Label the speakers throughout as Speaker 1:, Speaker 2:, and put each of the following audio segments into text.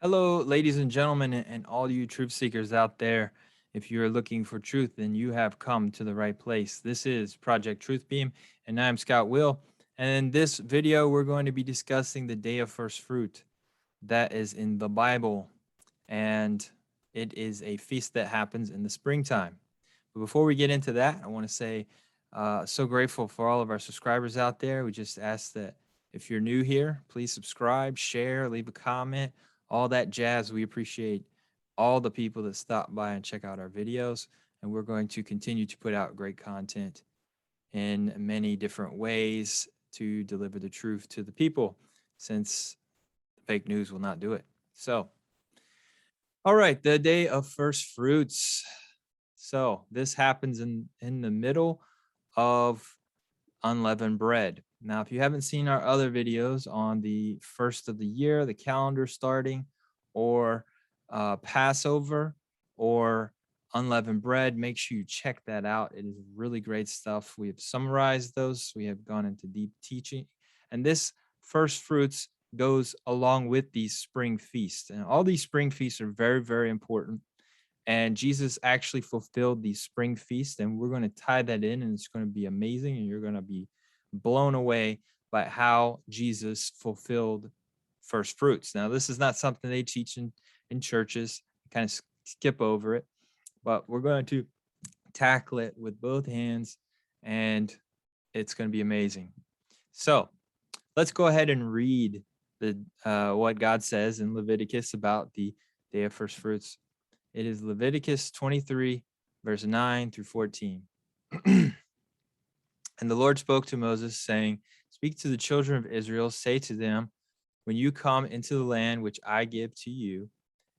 Speaker 1: Hello, ladies and gentlemen, and all you truth seekers out there. If you're looking for truth, then you have come to the right place. This is Project Truth Beam, and I'm Scott Will. And in this video, we're going to be discussing the Day of First Fruit that is in the Bible. And it is a feast that happens in the springtime. But before we get into that, I want to say, so grateful for all of our subscribers out there. We just ask that if you're new here, please subscribe, share, leave a comment, all that jazz. We appreciate all the people that stop by and check out our videos. And we're going to continue to put out great content in many different ways to deliver the truth to the people, since fake news will not do it. So, all right, the Day of First Fruits. So this happens in the middle of unleavened bread. Now, if you haven't seen our other videos on the first of the year, the calendar starting, or Passover, or unleavened bread, make sure you check that out. It is really great stuff. We have summarized those. We have gone into deep teaching. And this first fruits goes along with these spring feasts. And all these spring feasts are very, very important. And Jesus actually fulfilled these spring feasts, and we're going to tie that in, and it's going to be amazing, and you're going to be blown away by how Jesus fulfilled first fruits. Now, this is not something they teach in churches, kind of skip over it, but we're going to tackle it with both hands, and it's going to be amazing. So let's go ahead and read the what God says in Leviticus about the Day of First Fruits. It is Leviticus 23, verse 9 through 14. And the Lord spoke to Moses, saying, Speak to the children of Israel, say to them, when you come into the land which I give to you,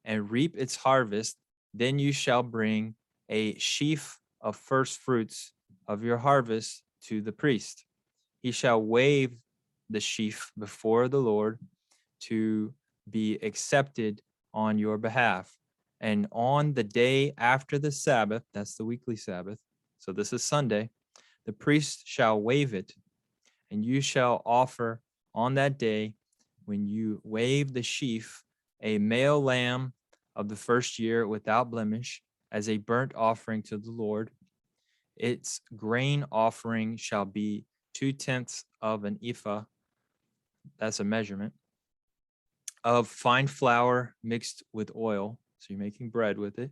Speaker 1: and reap its harvest, then you shall bring a sheaf of first fruits of your harvest to the priest. He shall wave the sheaf before the Lord to be accepted on your behalf. And on the day after the Sabbath, that's the weekly Sabbath, so this is Sunday, the priest shall wave it, and you shall offer on that day, when you wave the sheaf, a male lamb of the first year without blemish, as a burnt offering to the Lord. Its grain offering shall be 2/10 of an ephah, that's a measurement, of fine flour mixed with oil. So you're making bread with it.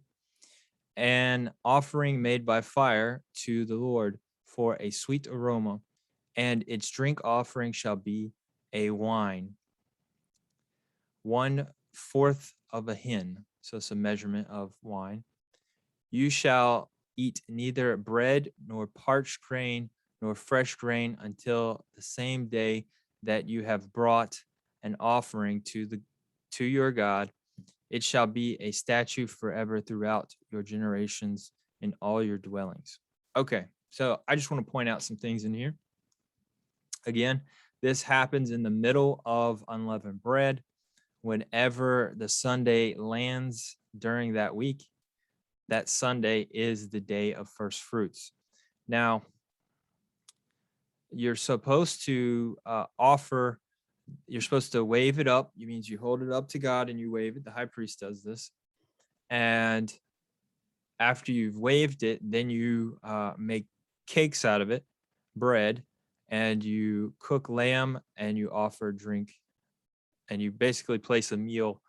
Speaker 1: An offering made by fire to the Lord for a sweet aroma, and its drink offering shall be a wine, 1/4 of a hin. So it's a measurement of wine. You shall eat neither bread nor parched grain nor fresh grain until the same day that you have brought an offering to your God. It shall be a statute forever throughout your generations in all your dwellings. Okay, so I just want to point out some things in here. Again, this happens in the middle of unleavened bread. Whenever the Sunday lands during that week, that Sunday is the day of first fruits. Now, you're supposed to you're supposed to wave it up. It means you hold it up to God and you wave it. The high priest does this. And after you've waved it, then you make cakes out of it, bread, and you cook lamb and you offer drink. And you basically place a meal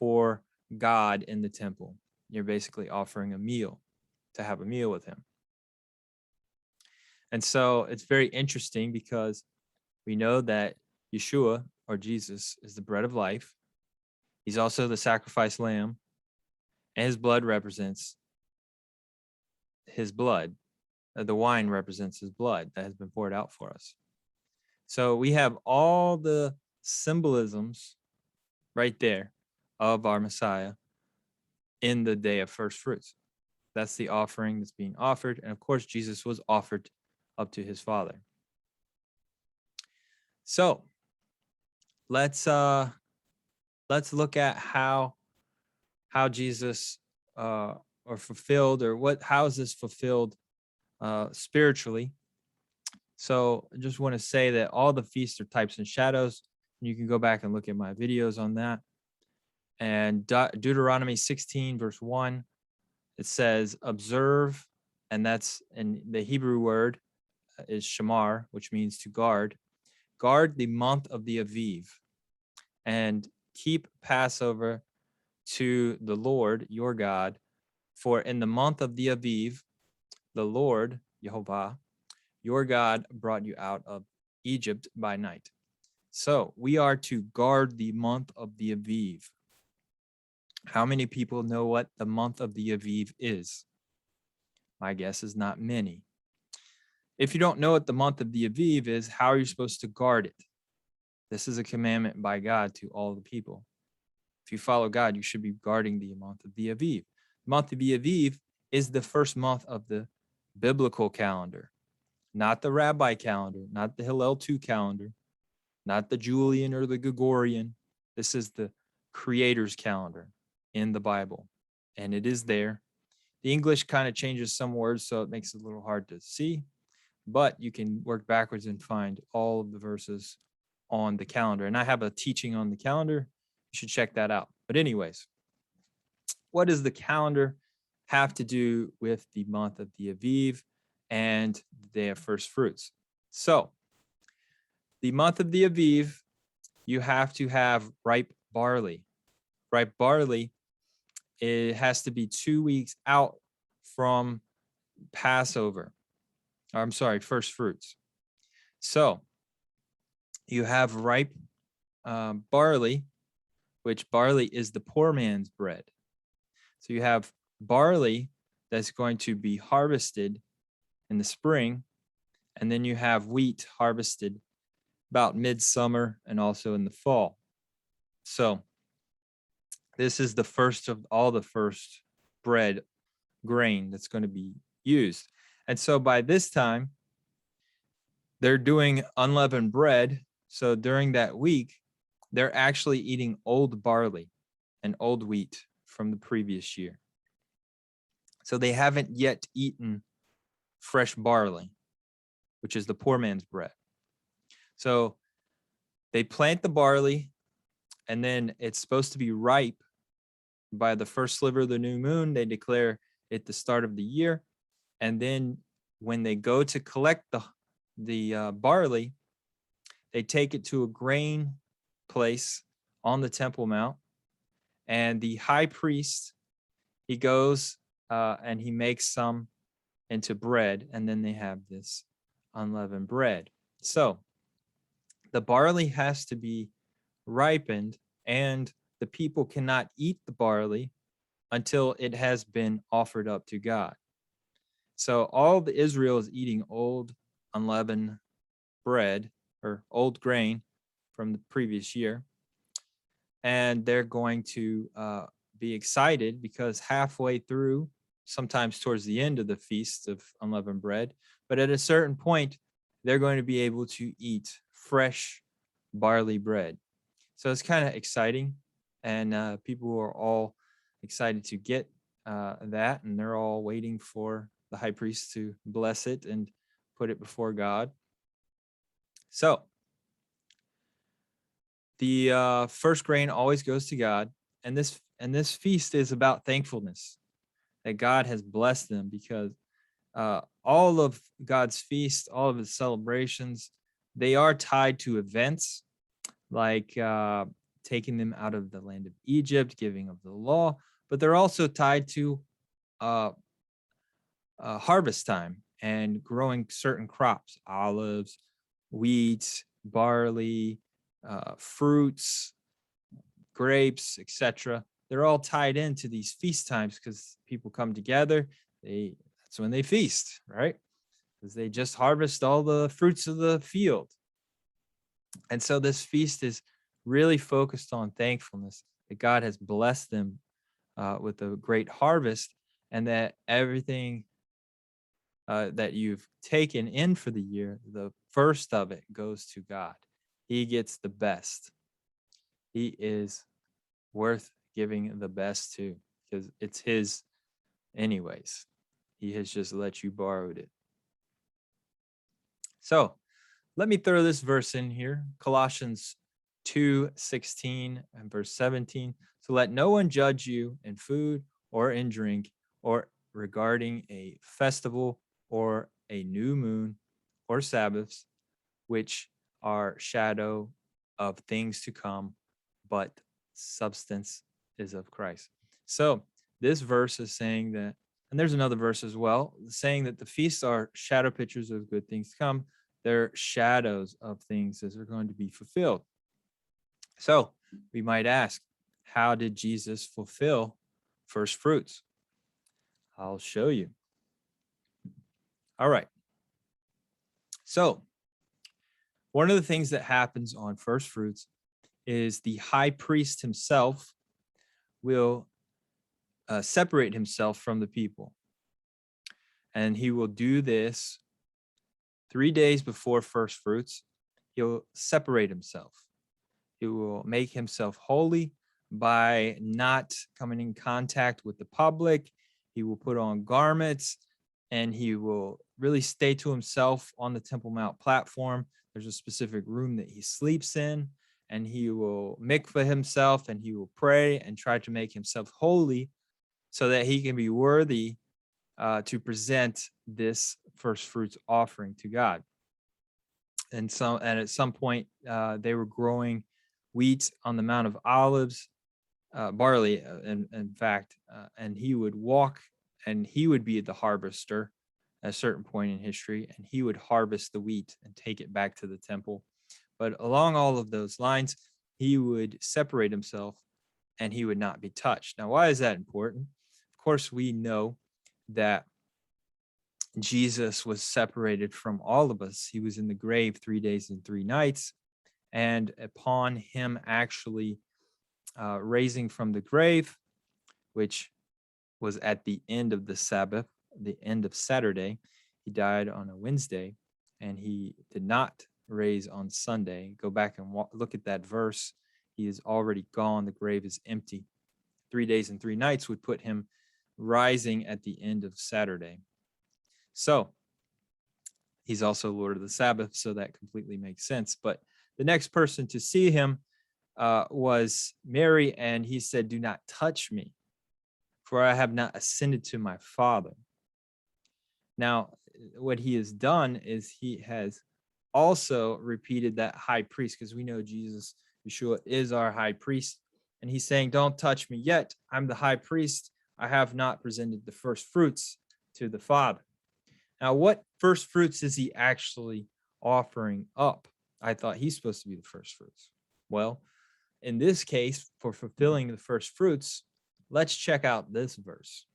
Speaker 1: for God in the temple. You're basically offering a meal to have a meal with him. And so it's very interesting because we know that Yeshua, or Jesus, is the bread of life. He's also the sacrificed lamb, and his blood represents his blood. The wine represents his blood that has been poured out for us. So we have all the symbolisms right there of our Messiah in the day of first fruits. That's the offering that's being offered. And of course, Jesus was offered up to his Father. So let's look at how Jesus or fulfilled, or how is this fulfilled spiritually. So I just want to say that all the feasts are types and shadows. You can go back and look at my videos on that. And Deuteronomy 16, verse 1, it says, observe, and that's in the Hebrew word is shamar, which means to guard. Guard the month of the Aviv and keep Passover to the Lord your God. For in the month of the Aviv, the Lord, Jehovah, your God brought you out of Egypt by night. So we are to guard the month of the Aviv. How many people know what the month of the Aviv is? My guess is not many. If you don't know what the month of the Aviv is, how are you supposed to guard it? This is a commandment by God to all the people. If you follow God, you should be guarding the month of the Aviv. The month of the Aviv is the first month of the biblical calendar, not the rabbi calendar, not the Hillel 2 calendar, not the Julian or the Gregorian. This is the Creator's calendar in the Bible, and it is there. The English kind of changes some words, so it makes it a little hard to see, but you can work backwards and find all of the verses on the calendar. And I have a teaching on the calendar. You should check that out. But anyways, what does the calendar have to do with the month of the Aviv and the day of first fruits? So the month of the Aviv, you have to have ripe barley. Ripe barley, it has to be 2 weeks out from Passover. I'm sorry, first fruits. So you have ripe barley, which barley is the poor man's bread. So you have barley that's going to be harvested in the spring, and then you have wheat harvested about midsummer and also in the fall. So this is the first of all the first bread grain that's going to be used. And so by this time, they're doing unleavened bread. So during that week, they're actually eating old barley and old wheat from the previous year. So they haven't yet eaten fresh barley, which is the poor man's bread. So they plant the barley, and then it's supposed to be ripe by the first sliver of the new moon. They declare it the start of the year. And then when they go to collect the barley, they take it to a grain place on the Temple Mount. And the high priest, he goes and he makes some into bread. And then they have this unleavened bread. So the barley has to be ripened, and the people cannot eat the barley until it has been offered up to God. So all of Israel is eating old unleavened bread or old grain from the previous year. And they're going to be excited because halfway through, sometimes towards the end of the feast of unleavened bread, but at a certain point, they're going to be able to eat fresh barley bread. So it's kind of exciting, and people are all excited to get that, and they're all waiting for the high priest to bless it and put it before God. So the first grain always goes to God, and this feast is about thankfulness that God has blessed them, because all of God's feasts, all of his celebrations, they are tied to events like taking them out of the land of Egypt, giving of the law, but they're also tied to harvest time and growing certain crops, olives, wheat, barley, fruits, grapes, etc. They're all tied into these feast times because people come together. That's when they feast, right? Because they just harvest all the fruits of the field. And so this feast is really focused on thankfulness that God has blessed them with a great harvest, and that everything that you've taken in for the year, the first of it goes to God. He gets the best. He is worth giving the best to because it's his anyways. He has just let you borrow it. So let me throw this verse in here, Colossians 2:16 and verse 17. So let no one judge you in food or in drink or regarding a festival or a new moon or Sabbaths, which are shadow of things to come, but substance is of Christ. So this verse is saying that, and there's another verse as well, saying that the feasts are shadow pictures of good things to come. They're shadows of things that are going to be fulfilled. So we might ask, how did Jesus fulfill first fruits? I'll show you. All right. So one of the things that happens on first fruits is the high priest himself will separate himself from the people. And he will do this 3 days before first fruits. He'll separate himself. He will make himself holy by not coming in contact with the public. He will put on garments and he will really stay to himself on the Temple Mount platform. There's a specific room that he sleeps in, and he will mikvah himself and he will pray and try to make himself holy so that he can be worthy to present this first fruits offering to God. And at some point, they were growing wheat on the Mount of Olives, barley, in fact, and he would walk and he would be the harvester at a certain point in history, and he would harvest the wheat and take it back to the temple. But along all of those lines, he would separate himself and he would not be touched. Now, why is that important? Of course, we know that Jesus was separated from all of us. He was in the grave 3 days and 3 nights. And upon him actually raising from the grave, which was at the end of the Sabbath, the end of Saturday, he died on a Wednesday, and he did not raise on Sunday. Go back and look at that verse. He is already gone. The grave is empty. 3 days and 3 nights would put him rising at the end of Saturday. So he's also Lord of the Sabbath, so that completely makes sense. But the next person to see him was Mary, and he said, "Do not touch me, for I have not ascended to my Father." Now, what he has done is he has also repeated that high priest, because we know Jesus, Yeshua, is our high priest. And he's saying, "Don't touch me yet. I'm the high priest. I have not presented the first fruits to the Father." Now, what first fruits is he actually offering up? I thought he's supposed to be the first fruits. Well, in this case, for fulfilling the first fruits, let's check out this verse.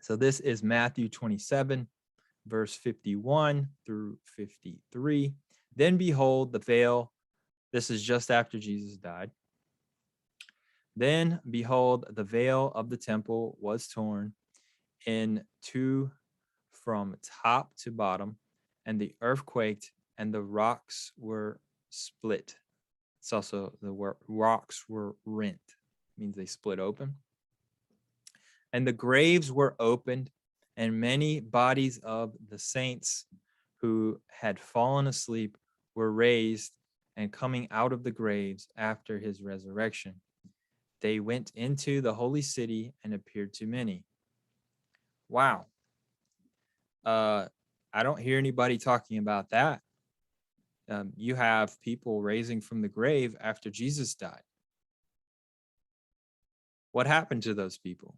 Speaker 1: So this is Matthew 27, verse 51 through 53. Then behold, the veil, this is just after Jesus died. Then behold, the veil of the temple was torn in two from top to bottom, and the earth quaked, and the rocks were split. It's also the rocks were rent. It means they split open. And the graves were opened, and many bodies of the saints who had fallen asleep were raised, and coming out of the graves after his resurrection, they went into the holy city and appeared to many. Wow. I don't hear anybody talking about that. You have people raising from the grave after Jesus died. What happened to those people?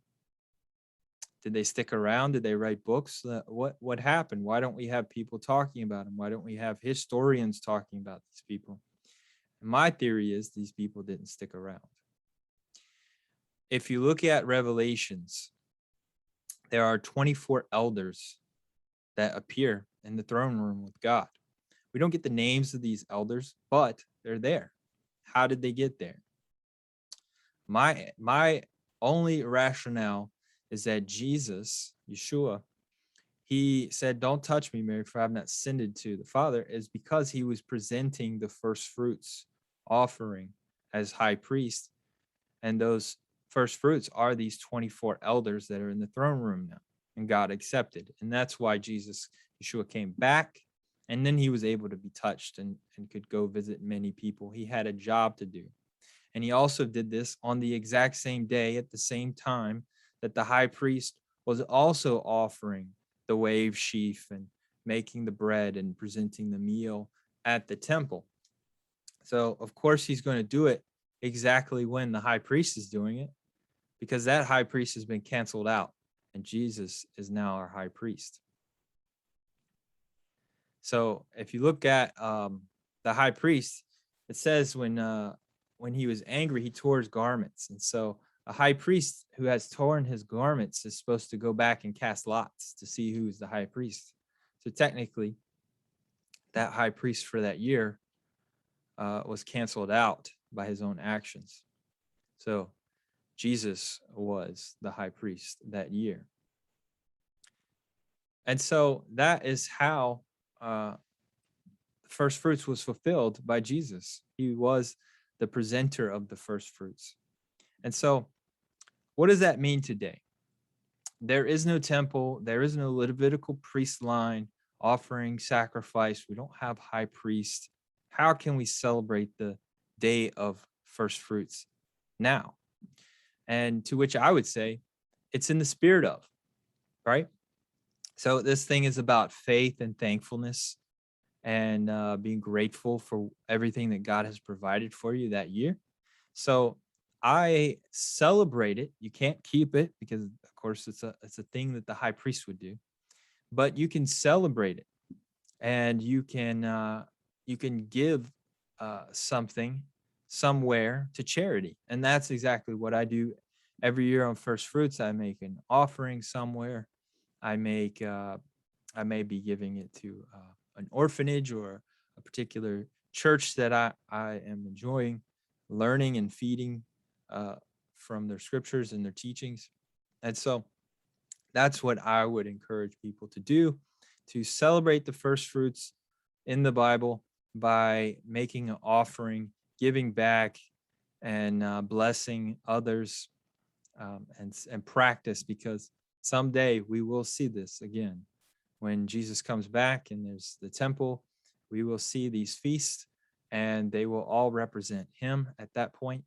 Speaker 1: Did they stick around? Did they write books? What happened? Why don't we have people talking about them? Why don't we have historians talking about these people? And my theory is these people didn't stick around. If you look at Revelations, there are 24 elders that appear in the throne room with God. We don't get the names of these elders, but they're there. How did they get there? My only rationale is that Jesus, Yeshua, he said, "Don't touch me, Mary, for I have not ascended to the Father," is because he was presenting the first fruits offering as high priest. And those first fruits are these 24 elders that are in the throne room now, and God accepted. And that's why Jesus, Yeshua, came back And then he was able to be touched and could go visit many people. He had a job to do. And he also did this on the exact same day at the same time that the high priest was also offering the wave sheaf and making the bread and presenting the meal at the temple. So, of course, he's going to do it exactly when the high priest is doing it, because that high priest has been canceled out and Jesus is now our high priest. So, if you look at the high priest, it says when he was angry, he tore his garments. And so, a high priest who has torn his garments is supposed to go back and cast lots to see who's the high priest. So, technically, that high priest for that year was canceled out by his own actions. So Jesus was the high priest that year. And so that is how the first fruits was fulfilled by Jesus. He was the presenter of the first fruits. And so what does that mean today? There is no temple. There is no Levitical priest line offering sacrifice. We don't have high priest. How can we celebrate the day of first fruits now? And to which I would say it's in the spirit of, right? So this thing is about faith and thankfulness and being grateful for everything that God has provided for you that year. So I celebrate it. You can't keep it because, of course, it's a thing that the high priest would do, but you can celebrate it, and you can give something somewhere to charity, and that's exactly what I do every year on First Fruits. I make an offering somewhere. I may be giving it to an orphanage or a particular church that I am enjoying learning and feeding from their scriptures and their teachings. And so that's what I would encourage people to do, to celebrate the first fruits in the Bible by making an offering, giving back, and blessing others, and practice, because someday we will see this again. When Jesus comes back and there's the temple, we will see these feasts, and they will all represent him at that point,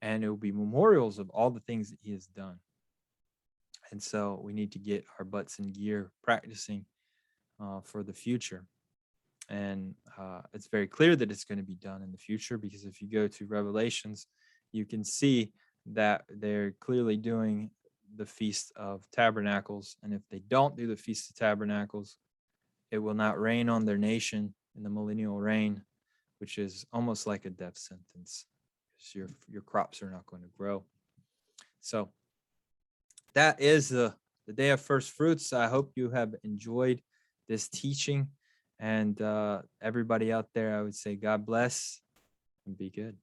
Speaker 1: and it will be memorials of all the things that he has done. And so we need to get our butts in gear practicing for the future. And it's very clear that it's going to be done in the future, because if you go to Revelations, you can see that they're clearly doing the Feast of Tabernacles. And if they don't do the Feast of Tabernacles, it will not rain on their nation in the millennial reign, which is almost like a death sentence, because your crops are not going to grow. So that is the day of first fruits. I hope you have enjoyed this teaching. And everybody out there, I would say God bless and be good.